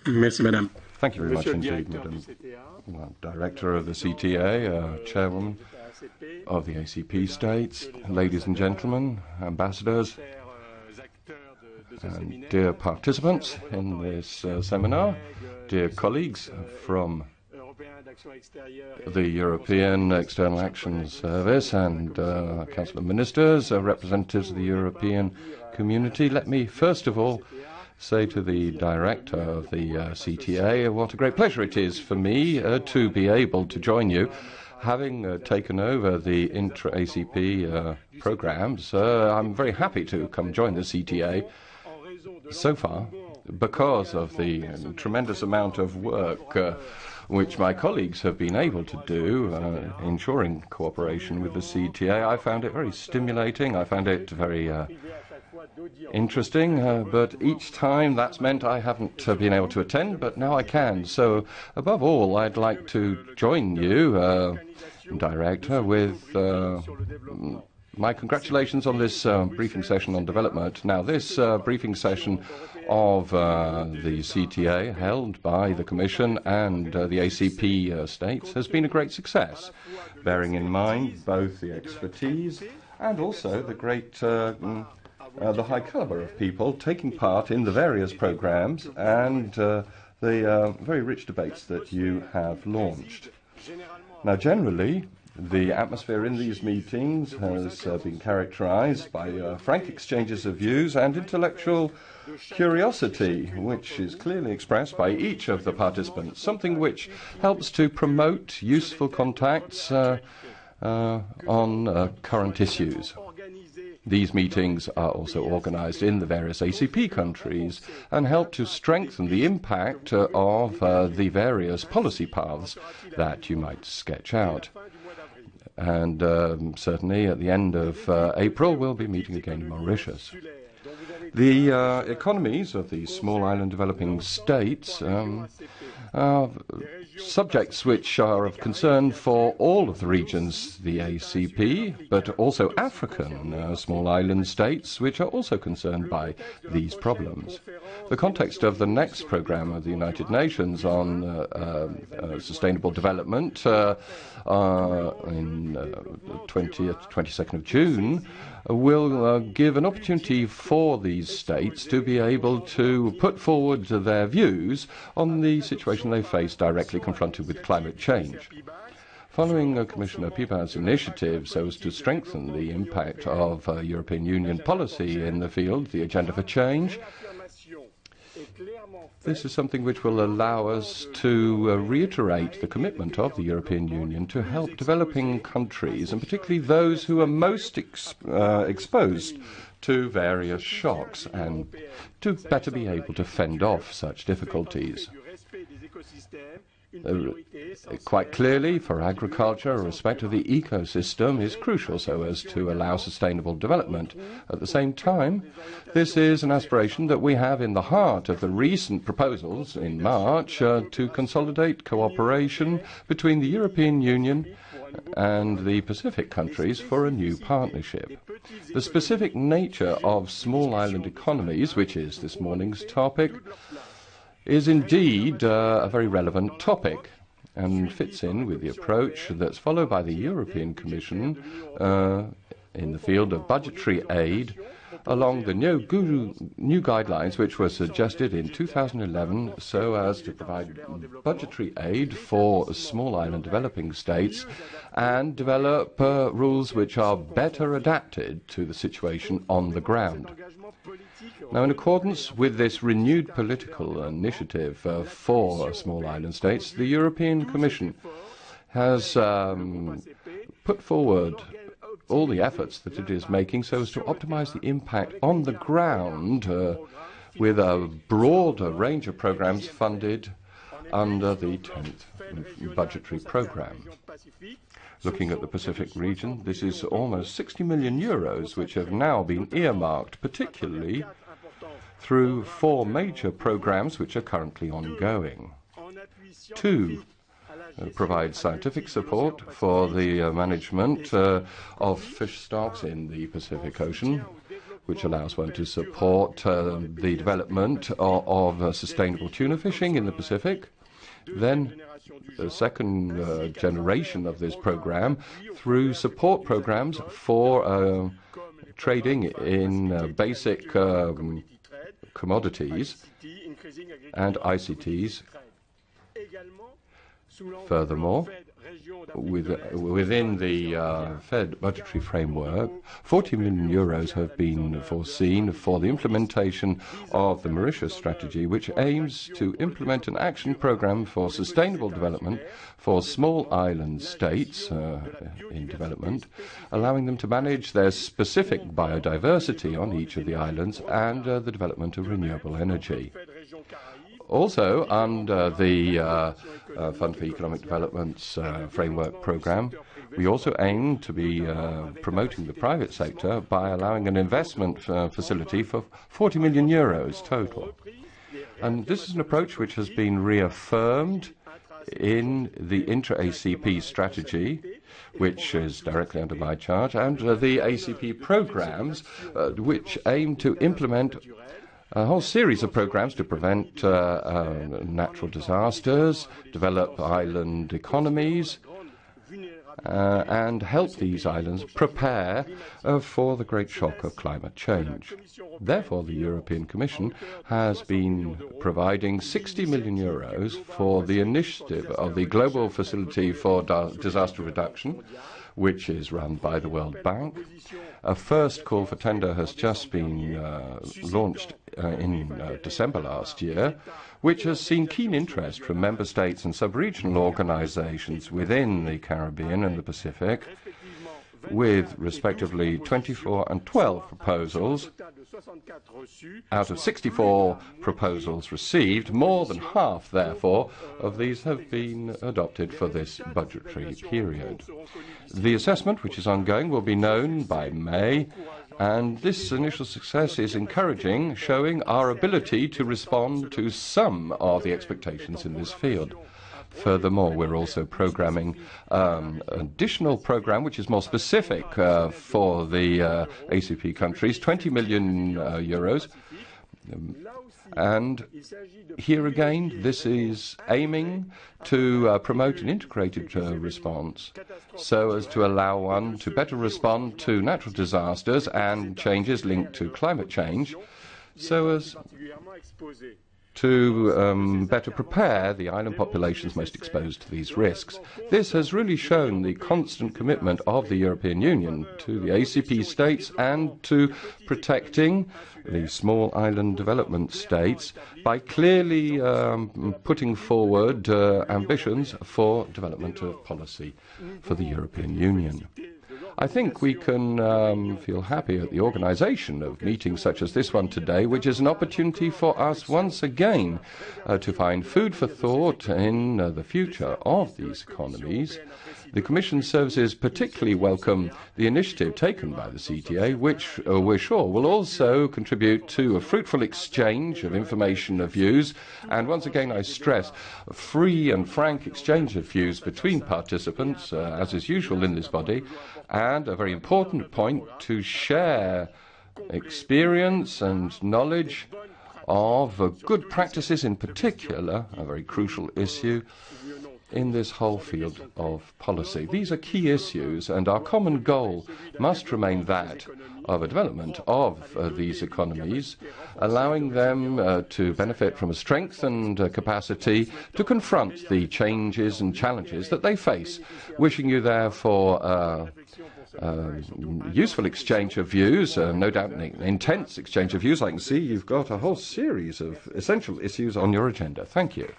Merci, Madame. Thank you very much indeed, Madam Director of the CTA, Chairwoman of the ACP states, ladies and gentlemen, ambassadors, and dear participants in this seminar, dear colleagues from the European External Action Service and Council of Ministers, representatives of the European community. Let me first of all say to the director of the CTA what a great pleasure it is for me to be able to join you. Having taken over the intra-ACP programs, I'm very happy to come join the CTA. So far, because of the tremendous amount of work which my colleagues have been able to do, ensuring cooperation with the CTA, I found it very stimulating. I found it very interesting, but each time that's meant I haven't been able to attend, but now I can. So, above all, I'd like to join you, Director, with my congratulations on this briefing session on development. Now, this briefing session of the CTA, held by the Commission and the ACP states, has been a great success, bearing in mind both the expertise and also the great the high caliber of people taking part in the various programs and the very rich debates that you have launched. Now, generally, the atmosphere in these meetings has been characterized by frank exchanges of views and intellectual curiosity, which is clearly expressed by each of the participants, something which helps to promote useful contacts on current issues. These meetings are also organized in the various ACP countries and help to strengthen the impact of the various policy paths that you might sketch out. And certainly at the end of April, we'll be meeting again in Mauritius. The economies of these small island developing states are subjects which are of concern for all of the regions, the ACP, but also African small island states, which are also concerned by these problems. The context of the next program of the United Nations on sustainable development in 22nd of June will give an opportunity for these states to be able to put forward their views on the situation they face directly confronted with climate change. Following Commissioner Pieper's initiative so as to strengthen the impact of European Union policy in the field, the Agenda for Change, this is something which will allow us to reiterate the commitment of the European Union to help developing countries, and particularly those who are most exposed to various shocks, and to better be able to fend off such difficulties. Quite clearly, for agriculture, respect of the ecosystem is crucial so as to allow sustainable development. At the same time, this is an aspiration that we have in the heart of the recent proposals in March to consolidate cooperation between the European Union and the Pacific countries for a new partnership. The specific nature of small island economies, which is this morning's topic, is indeed a very relevant topic and fits in with the approach that's followed by the European Commission in the field of budgetary aid along the new guidelines which were suggested in 2011 so as to provide budgetary aid for small island developing states and develop rules which are better adapted to the situation on the ground. Now, in accordance with this renewed political initiative for small island states, the European Commission has put forward all the efforts that it is making so as to optimize the impact on the ground with a broader range of programs funded under the 10th budgetary program. Looking at the Pacific region, this is almost 60 million euros which have now been earmarked, particularly through 4 major programs which are currently ongoing. 2 provide scientific support for the management of fish stocks in the Pacific Ocean. which allows one to support the development of sustainable tuna fishing in the Pacific. Then the second generation of this program through support programs for trading in basic commodities and ICTs. Furthermore, within the Fed budgetary framework, 40 million euros have been foreseen for the implementation of the Mauritius strategy, which aims to implement an action program for sustainable development for small island states in development, allowing them to manage their specific biodiversity on each of the islands and the development of renewable energy. Also, under the Fund for Economic Development's framework program, we also aim to be promoting the private sector by allowing an investment facility for 40 million euros total. And this is an approach which has been reaffirmed in the intra-ACP strategy, which is directly under my charge, and the ACP programs, which aim to implement a whole series of programs to prevent natural disasters, develop island economies, and help these islands prepare for the great shock of climate change. Therefore, the European Commission has been providing 60 million euros for the initiative of the Global Facility for Disaster Reduction, which is run by the World Bank. A first call for tender has just been launched in December last year, which has seen keen interest from member states and sub-regional organizations within the Caribbean and the Pacific, with respectively 24 and 12 proposals. Out of 64 proposals received, more than half, therefore, of these have been adopted for this budgetary period. The assessment, which is ongoing, will be known by May, and this initial success is encouraging, showing our ability to respond to some of the expectations in this field. Furthermore, we're also programming an additional program which is more specific for the ACP countries, 20 million euros. And here again, this is aiming to promote an integrated response so as to allow one to better respond to natural disasters and changes linked to climate change, so as to better prepare the island populations most exposed to these risks. This has really shown the constant commitment of the European Union to the ACP states and to protecting the small island development states by clearly putting forward ambitions for development of policy for the European Union. I think we can feel happy at the organization of meetings such as this one today, which is an opportunity for us once again to find food for thought in the future of these economies. The Commission services particularly welcome the initiative taken by the CTA, which we're sure will also contribute to a fruitful exchange of information and views. And once again, I stress, a free and frank exchange of views between participants, as is usual in this body, and a very important point, to share experience and knowledge of good practices in particular, a very crucial issue in this whole field of policy. These are key issues, and our common goal must remain that of a development of these economies, allowing them to benefit from a strengthened capacity to confront the changes and challenges that they face. Wishing you therefore useful exchange of views, no doubt an intense exchange of views. I can see you've got a whole series of essential issues on your agenda. Thank you.